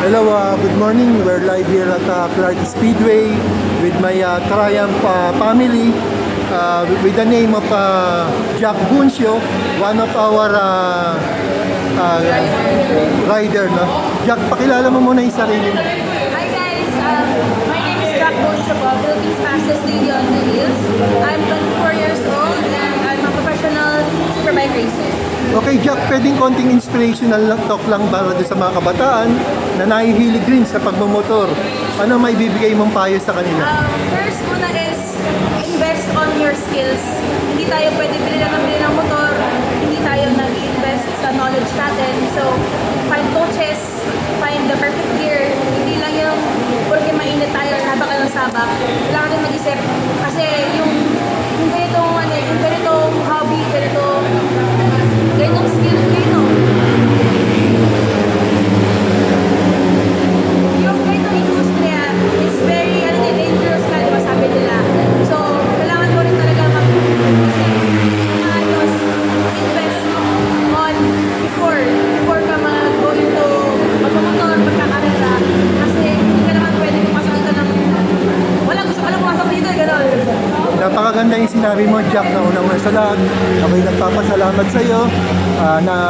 Hello, good morning. We're live here at Clark Speedway with my Triumph family with the name of Jack Buncio, one of our rider. No? Jack, pakilala mo muna yung sarili mo. Hi guys, my name is Jack Buncio, Philippines fastest lady on the hills. I'm 24 years old and I'm a professional superbike racer. Okay, Jack, pwedeng konting inspirational talk lang para sa mga kabataan na nahihilig rin sa pagmamotor. Ano may bibigay mong payo sa kanila? First muna is invest on your skills. Hindi tayo pwede bili ng motor, hindi tayo nag-invest sa knowledge natin. So, find coaches, find the perfect gear. Hindi lang yung porque mainit tayo, sabak ka ng sabak. Kailangan din mag-isip. Kasi yung ganitong hobby, ganitong skill, yung ganitong industriya is very dangerous na, di ba sabi nila. So, kailangan mo rin talaga mag-ayos, invest on before ka mag-go into magmamotor, magkakarera. Kasi hindi ka naman pwede pumasok dito ng wala, gusto ka lang pumasok dito, gano'n. Napakaganda yung sinabi mo, Jack, na unang sa lahat. Ako'y nagpapasalamat sa iyo na